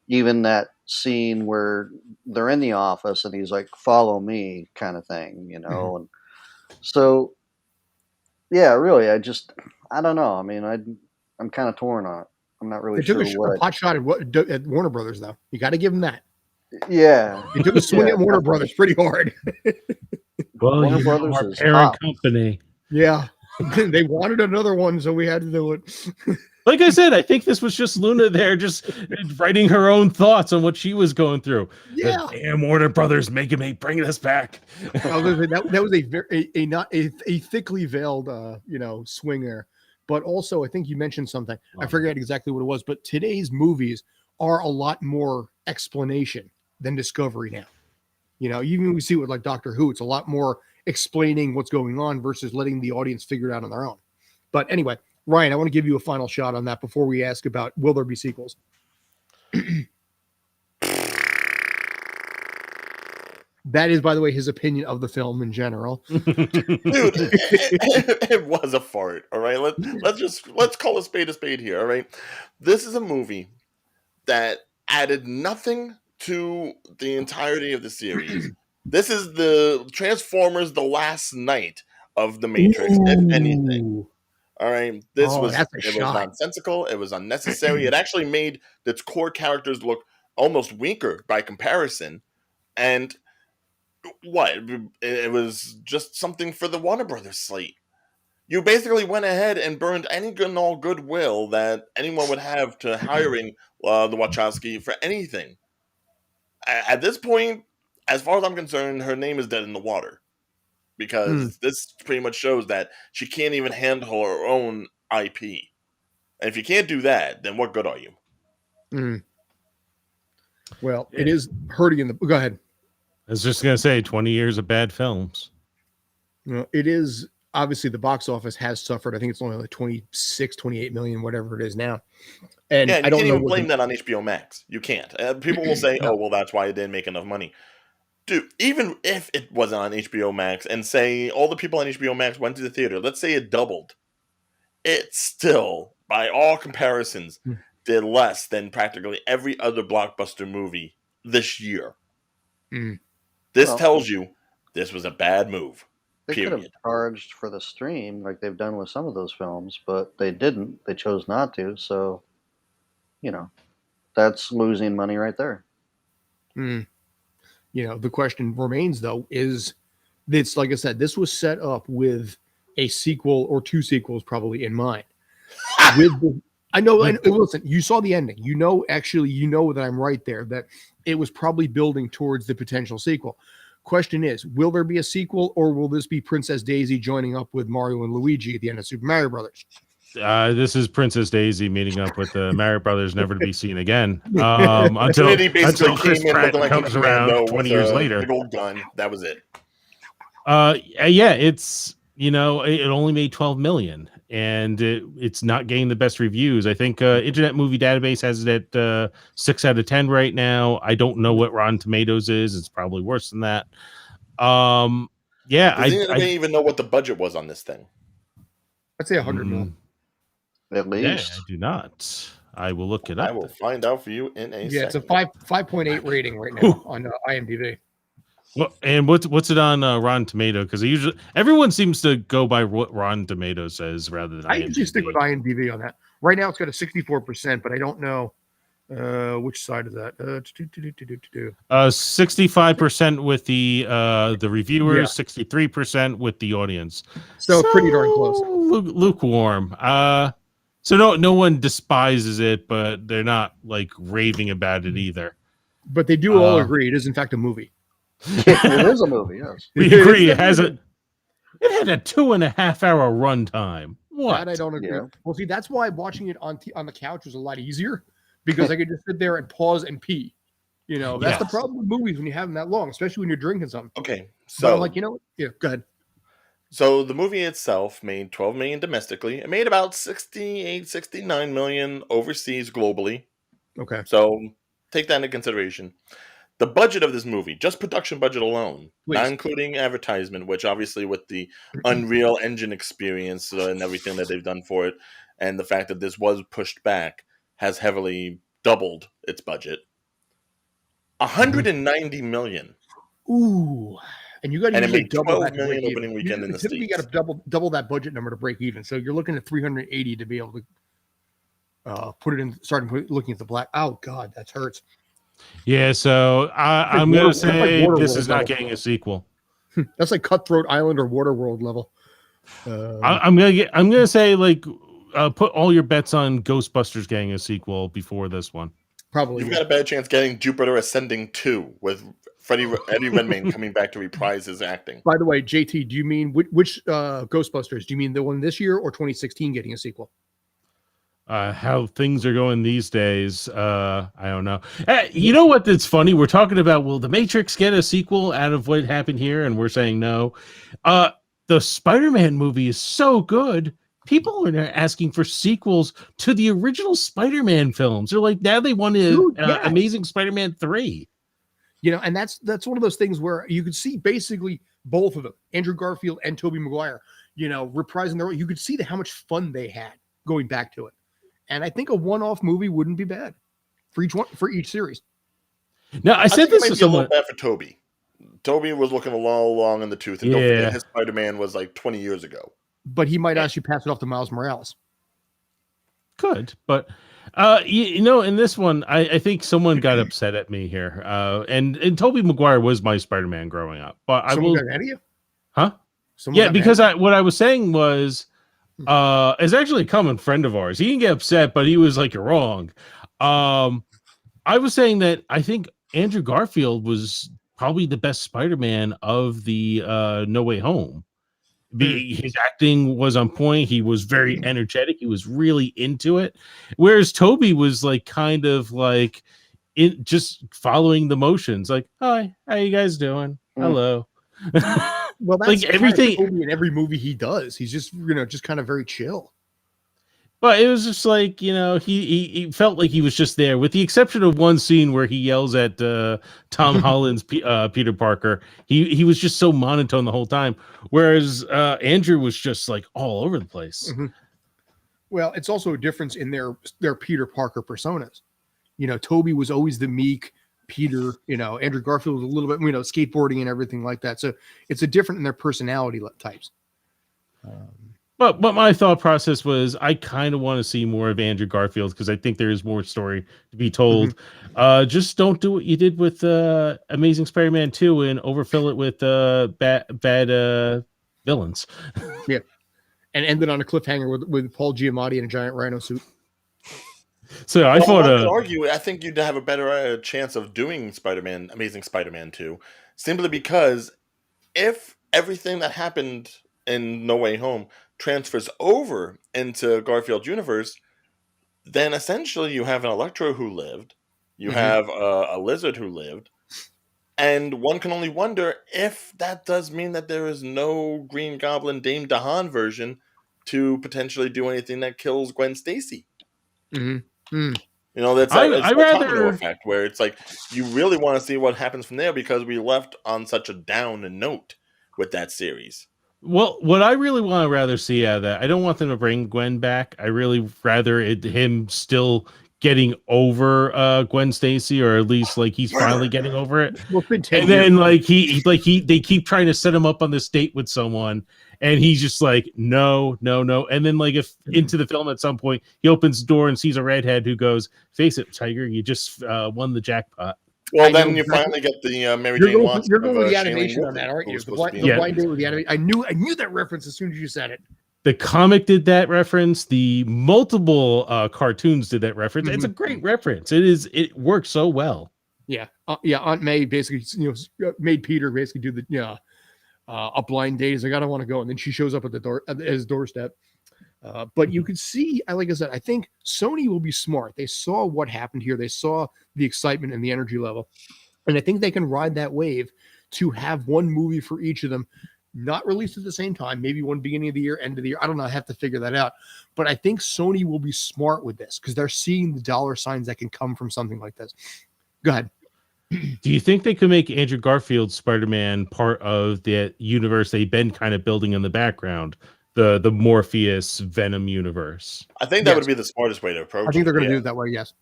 even that scene where they're in the office and he's like, follow me kind of thing, and so, yeah, really, I don't know. I mean, I'm kind of torn on it. I'm not really sure. They took a pot shot at Warner Brothers, though. You got to give them that. Yeah. They took a swing at Warner Brothers pretty hard. Well, Warner Brothers our is parent top. company. Yeah. They wanted another one, so we had to do it. Like I said, I think this was just Luna there, just writing her own thoughts on what she was going through. Yeah. The damn Warner Brothers bring us back. That was a very not a thickly veiled swing there. But also, I think you mentioned something. I forget exactly what it was, but today's movies are a lot more explanation than discovery now. Even we see with like Doctor Who, it's a lot more explaining what's going on versus letting the audience figure it out on their own. But anyway, Ryan, I want to give you a final shot on that before we ask about will there be sequels. That is, by the way, his opinion of the film in general. Dude, it was a fart. All right, let's call a spade here. All right, this is a movie that added nothing to the entirety of the series. This is the Transformers: The Last Night of the Matrix, if anything. All right, it was nonsensical. It was unnecessary. It actually made its core characters look almost weaker by comparison, and it was just something for the Warner Brothers slate. You basically went ahead and burned any good and all goodwill that anyone would have to hiring the Wachowski for anything. At this point, as far as I'm concerned, her name is dead in the water. Because this pretty much shows that she can't even handle her own IP. And if you can't do that, then what good are you? Well, it is hurting in the... Go ahead. I was just going to say 20 years of bad films. It is... Obviously, the box office has suffered. I think it's only like 26, 28 million, whatever it is now. And yeah, I don't can't know even blame that on HBO Max. You can't. People will say, oh, well, that's why it didn't make enough money. Dude, even if it wasn't on HBO Max and say all the people on HBO Max went to the theater, let's say it doubled, it still, by all comparisons, did less than practically every other blockbuster movie this year. This tells you this was a bad move. They could have charged for the stream like they've done with some of those films, but they didn't. They chose not to. So, that's losing money right there. The question remains, though, is this, like I said, this was set up with a sequel or two sequels probably in mind. I know, and listen, you saw the ending. You know that I'm right there, that it was probably building towards the potential sequel. Question is, will there be a sequel, or will this be Princess Daisy joining up with Mario and Luigi at the end of Super Mario Brothers? This is Princess Daisy meeting up with the Marriott brothers, never to be seen again. And Until then he basically until Chris came in Pratt looking like a comes around commando 20 with years a later. big old gun. That was it. Yeah, it's it only made 12 million, and it's not getting the best reviews. I think Internet Movie Database has it at 6 out of 10 right now. I don't know what Rotten Tomatoes is. It's probably worse than that. Yeah, Does anybody even know what the budget was on this thing? I'd say 100 mil. At Yeah, least. I do not. I will look it up. I will find out for you in a Yeah, it's a second. 5.8 rating right now on IMDb. Well, and what's it on Rotten Tomato? Because everyone seems to go by what Rotten Tomato says rather than I IMDb. usually stick with IMDb on that. Right now, it's got a 64%, but I don't know which side is that. 65% with the reviewers, 63% with the audience. So pretty darn close. Lukewarm. So no one despises it, but they're not like raving about it either. But they do all agree it is in fact a movie. It is a movie, yes. We agree it had a 2.5 hour runtime. What? That I don't agree. Yeah. Well, see, that's why watching it on the couch was a lot easier because I could just sit there and pause and pee. You know, that's the Yes. problem with movies when you have them that long, especially when you're drinking something. Okay, So so I'm like, yeah, go ahead. So the movie itself made 12 million domestically. It made about 68, 69 million overseas globally. Okay. So take that into consideration. The budget of this movie, just production budget alone, Please. not including advertisement, which obviously with the Unreal Engine experience and everything that they've done for it, and the fact that this was pushed back, has heavily doubled its budget. 190 million. Ooh. And you got to And it usually made double 12 that to million break opening even. weekend in the Typically, you got States. to double that budget number to break even. So you're looking at 380 to be able to put it in. Looking at the black. Oh God, that hurts. Yeah, so I'm Water- gonna that's like say Waterworld this is not level. getting a sequel. That's like Cutthroat Island or Waterworld level. I'm gonna say like put all your bets on Ghostbusters getting a sequel before this one. Probably. You've got a better chance getting Jupiter Ascending 2 with Eddie Redmayne coming back to reprise his acting. By the way, JT, do you mean which Ghostbusters? Do you mean the one this year or 2016 getting a sequel? How things are going these days, I don't know. You know what? That's funny. We're talking about will the Matrix get a sequel out of what happened here, and we're saying no. The Spider-Man movie is so good. People are now asking for sequels to the original Spider-Man films. They're like, now they want Dude, yeah. Amazing Spider-Man 3. You know, and that's one of those things where you could see basically both of them, Andrew Garfield and Tobey Maguire, you know, reprising their role. You could see how much fun they had going back to it. And I think a one-off movie wouldn't be bad for each series. Now, I said think it this might to be a someone. little bad for Toby. Toby was looking a little long in the tooth, and don't Yeah. forget his Spider-Man was like 20 years ago. But he might actually pass it off to Miles Morales. Could, but you know, in this one, I think someone got upset at me here. And Tobey Maguire was my Spider-Man growing up, but I Someone will, got mad at you? huh? Someone Yeah, got mad because at you? what I was saying was, it's actually a common friend of ours. He didn't get upset, but he was like, "You're wrong." I was saying that I think Andrew Garfield was probably the best Spider-Man of the No Way Home. His acting was on point. He was very energetic. He was really into it. Whereas Toby was like kind of like just following the motions. Like, hi, how you guys doing? Hello. Well, that's like kind of everything. Toby in every movie he does. He's just just kind of very chill. But it was just like, you know, he felt like he was just there, with the exception of one scene where he yells at Tom Holland's Peter Parker. He was just so monotone the whole time, whereas Andrew was just like all over the place. Mm-hmm. Well, it's also a difference in their Peter Parker personas. You know, Toby was always the meek Peter. You know, Andrew Garfield was a little bit, you know, skateboarding and everything like that. So it's a different in their personality types. But my thought process was I kind of want to see more of Andrew Garfield because I think there is more story to be told. Just don't do what you did with Amazing Spider-Man 2 and overfill it with bad villains. Yeah. And ended on a cliffhanger with Paul Giamatti in a giant rhino suit. So I thought I could argue, I think you'd have a better chance of doing Amazing Spider-Man 2, simply because if everything that happened in No Way Home transfers over into Garfield universe, then essentially you have an Electro who lived, you have a Lizard who lived, and one can only wonder if that does mean that there is no Green Goblin Dame DeHaan version to potentially do anything that kills Gwen Stacy. Mm-hmm. You know, that's I a rather- domino effect where it's like you really want to see what happens from there because we left on such a down note with that series. Well, what I really want to rather see out of that, I don't want them to bring Gwen back. I really rather him still getting over Gwen Stacy, or at least like he's finally getting over it. Well, it's been 10 And then years. they keep trying to set him up on this date with someone, and he's just like, no. And then like if into the film at some point he opens the door and sees a redhead who goes, "Face it, Tiger, you just won the jackpot." Well, I then know you exactly- finally get the Mary You're Jane going, Watson. you're going of, with the Shailene animation on Woodley, that, aren't who you? was The supposed to blind, be Yeah. the blind date with the animation. I knew that reference as soon as you said it. The comic did that reference. The multiple cartoons did that reference. It's a Mhm. great reference. It works so well. Yeah, Aunt May basically, made Peter basically do the a blind date. He's like, I don't want to go, and then she shows up at the door at his doorstep. But you could see, like I said, I think Sony will be smart. They saw what happened here. They saw the excitement and the energy level, and I think they can ride that wave to have one movie for each of them, not released at the same time. Maybe one beginning of the year, end of the year. I don't know. I have to figure that out. But I think Sony will be smart with this because they're seeing the dollar signs that can come from something like this. Go ahead. Do you think they could make Andrew Garfield's Spider-Man part of the universe they've been kind of building in the background, the Morpheus Venom universe? I think that Yes. would be the smartest way to approach it. I think they're going to yeah. do it that way. Yes.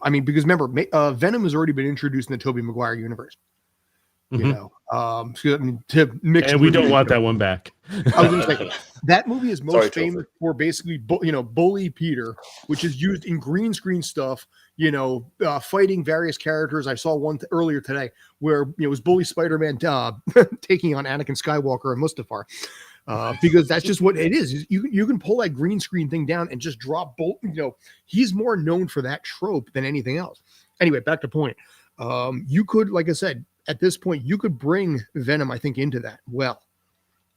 I mean, because remember, Venom has already been introduced in the Tobey Maguire universe. Mhm. So, I mean, to mix, And we don't want that one back. I was going to say that movie is most Sorry, famous for basically, Bully Peter, which is used in green screen stuff. Fighting various characters. I saw one earlier today where it was Bully Spider-Man taking on Anakin Skywalker and Mustafar. Because that's just what it is. You can pull that green screen thing down and just drop bolt. He's more known for that trope than anything else. Anyway, back to point. You could, like I said, at this point, you could bring Venom, I think, into the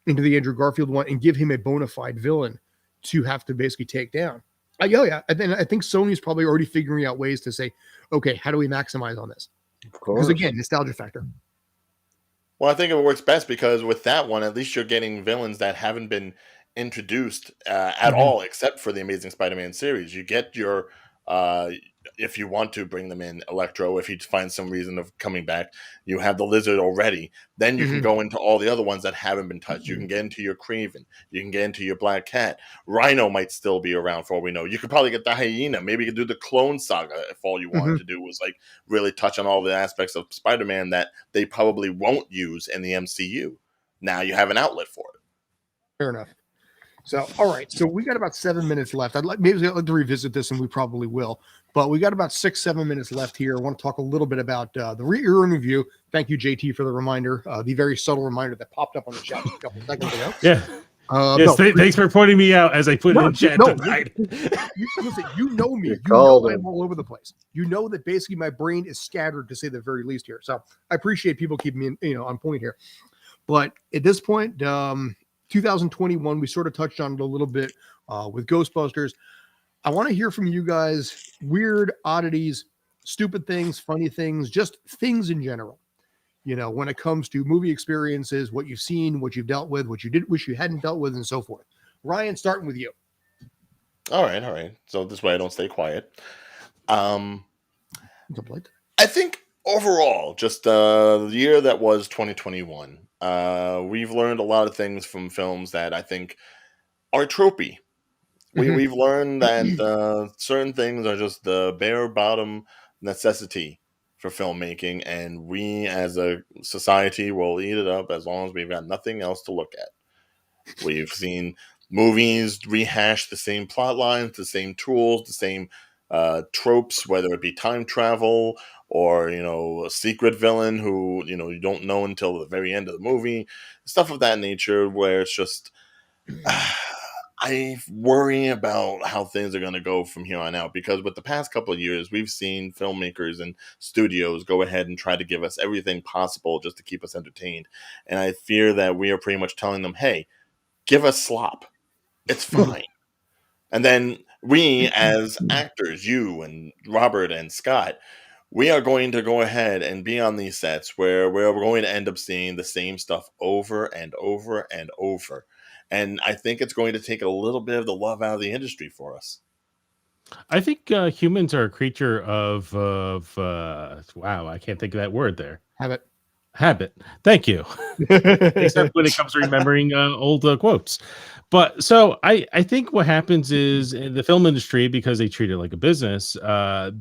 Andrew Garfield one and give him a bona fide villain to have to basically take down. Yeah. And then I think Sony's probably already figuring out ways to say, okay, how do we maximize on this? Of course. Because again, nostalgia factor. Well, I think it works best because with that one, at least you're getting villains that haven't been introduced at all, except for the Amazing Spider-Man series. You get your, if you want to bring them in, Electro, if he finds some reason of coming back, you have the Lizard already. Then you can go into all the other ones that haven't been touched. You can get into your Kraven. You can get into your Black Cat. Rhino might still be around for all we know. You could probably get the Hyena. Maybe you could do the Clone Saga if all you wanted to do was like really touch on all the aspects of Spider-Man that they probably won't use in the MCU. Now you have an outlet for it. Fair enough. So, all right. So we got about 7 minutes left. I'd like to revisit this, and we probably will. But we got about 6-7 minutes left here. I want to talk a little bit about the year in review. Thank you, JT, for the reminder, the very subtle reminder that popped up on the chat a couple seconds ago. Yeah. Yes, thanks for pointing me out as I put it in chat. Listen, you know me. You know called I'm all over the place. You know that basically my brain is scattered, to say the very least here. So I appreciate people keeping me, on point here. But at this point, 2021, we sort of touched on it a little bit with Ghostbusters. I want to hear from you guys, weird oddities, stupid things, funny things, just things in general. When it comes to movie experiences, what you've seen, what you've dealt with, what you did wish you hadn't dealt with, and so forth. Ryan, starting with you. All right. So this way I don't stay quiet. I Complete. think overall, just the year that was 2021, we've learned a lot of things from films that I think are tropey. We've learned that certain things are just the bare bottom necessity for filmmaking, and we as a society will eat it up as long as we've got nothing else to look at. We've seen movies rehash the same plot lines, the same tools, the same tropes, whether it be time travel or, a secret villain who, you don't know until the very end of the movie, stuff of that nature, where it's just, I worry about how things are going to go from here on out, because with the past couple of years, we've seen filmmakers and studios go ahead and try to give us everything possible just to keep us entertained. And I fear that we are pretty much telling them, hey, give us slop. It's fine. And then we, as actors, you and Robert and Scott, we are going to go ahead and be on these sets where we're going to end up seeing the same stuff over and over and over. And I think it's going to take a little bit of the love out of the industry for us. I think humans are a creature of wow, I can't think of that word there. Habit. Thank you. Except when it comes to remembering old quotes. But so I think what happens is in the film industry, because they treat it like a business,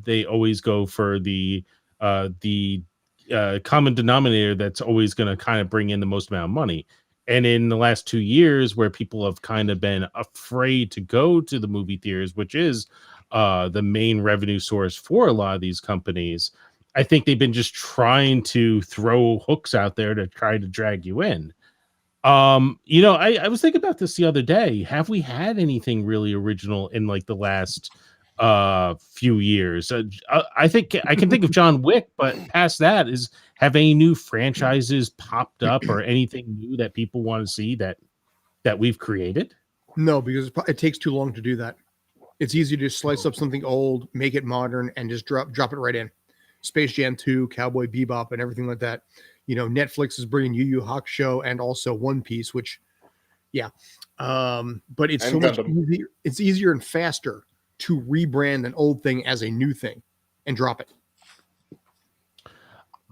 they always go for the common denominator that's always going to kind of bring in the most amount of money. And in the last 2 years, where people have kind of been afraid to go to the movie theaters, which is the main revenue source for a lot of these companies, I think they've been just trying to throw hooks out there to try to drag you in. I was thinking about this the other day. Have we had anything really original in like the last few years? I think I can think of John Wick, but past that, have any new franchises popped up or anything new that people want to see that we've created? No, because it takes too long to do that. It's easy to slice up something old, make it modern, and just drop it right in. Space Jam 2, Cowboy Bebop, and everything like that. Netflix is bringing Yu Yu Hakusho and also One Piece, which, but it's so much easier. It's easier and faster to rebrand an old thing as a new thing and drop it.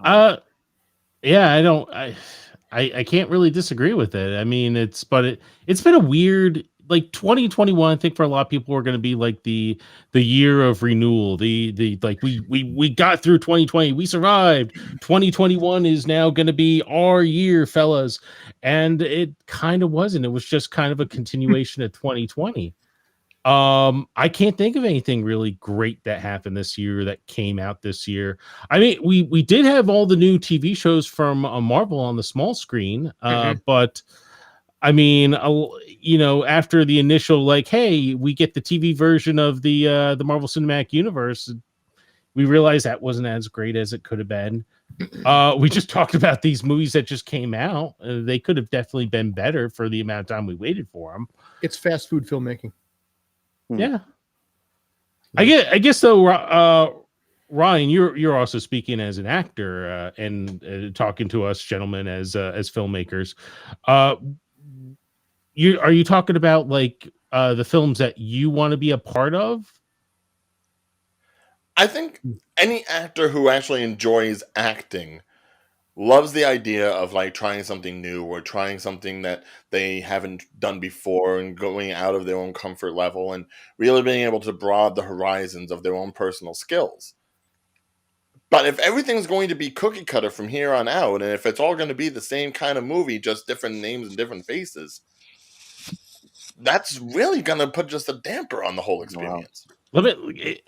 I can't really disagree with it. I mean, it's been a weird, like 2021, I think for a lot of people are going to be like the year of renewal. The like we got through 2020, we survived. 2021 is now going to be our year, fellas. And it kind of wasn't. It was just kind of a continuation of 2020. I can't think of anything really great that happened this year that came out this year. I mean, we did have all the new TV shows from Marvel on the small screen, but I mean, after the initial like, hey, we get the TV version of the Marvel Cinematic Universe, we realized that wasn't as great as it could have been. We just talked about these movies that just came out. They could have definitely been better for the amount of time we waited for them. It's fast food filmmaking. Yeah. I guess though, Ryan, you're also speaking as an actor and talking to us gentlemen as filmmakers. Are you talking about like the films that you want to be a part of? I think any actor who actually enjoys acting loves the idea of like trying something new or trying something that they haven't done before and going out of their own comfort level and really being able to broaden the horizons of their own personal skills. But if everything's going to be cookie cutter from here on out, and if it's all going to be the same kind of movie, just different names and different faces, that's really going to put just a damper on the whole experience. Wow.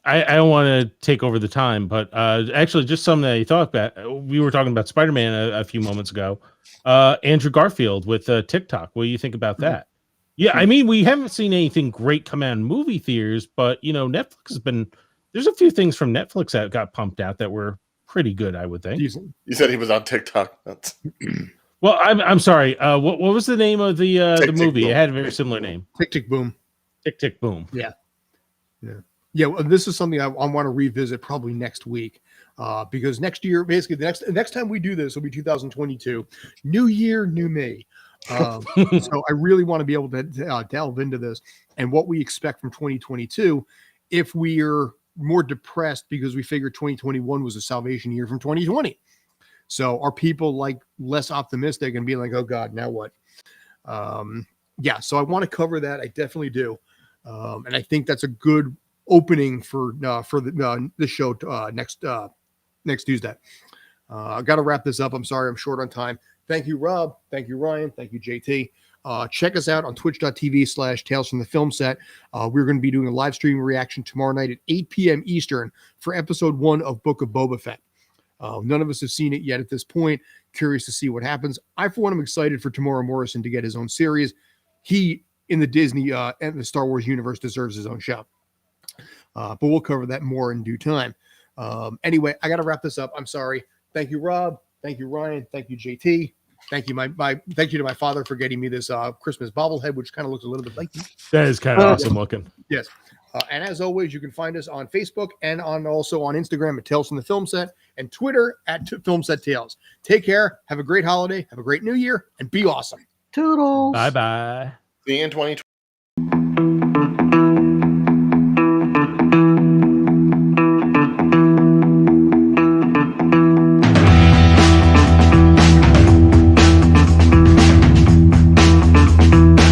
I don't want to take over the time, but actually, just something that you thought about. We were talking about Spider-Man a few moments ago. Andrew Garfield with TikTok. What do you think about that? Yeah, I mean, we haven't seen anything great come out in movie theaters, but Netflix has been. There's a few things from Netflix that got pumped out that were pretty good, I would think. You said he was on TikTok. Well, I'm sorry. What was the name of the movie? Boom. It had a very similar name. Tick Tick Boom. Tick Tick Boom. Yeah. Well, this is something I want to revisit probably next week, because next year, basically the next time we do this will be 2022. New year, new me. So I really want to be able to delve into this and what we expect from 2022 if we are more depressed because we figured 2021 was a salvation year from 2020. So are people like less optimistic and being like, oh God, now what? So I want to cover that. I definitely do. And I think that's a good opening for the show next Tuesday. I got to wrap this up. I'm sorry, I'm short on time. Thank you, Rob. Thank you, Ryan. Thank you, JT. Check us out on twitch.tv/Tales from the Film Set. We're going to be doing a live stream reaction tomorrow night at 8 p.m. Eastern for episode 1 of Book of Boba Fett. None of us have seen it yet at this point. Curious to see what happens. I, for one, am excited for Tamora Morrison to get his own series. He, in the Disney and the Star Wars universe, deserves his own show. But we'll cover that more in due time. Anyway, I got to wrap this up. I'm sorry. Thank you, Rob. Thank you, Ryan. Thank you, JT. Thank you, thank you to my father for getting me this Christmas bobblehead, which kind of looks a little bit like you. That is kind of awesome looking. Yes. And as always, you can find us on Facebook and also on Instagram at Tales from the Film Set and Twitter at Film Set Tales. Take care. Have a great holiday. Have a great new year and be awesome. Toodles. Bye-bye. See you in 2020.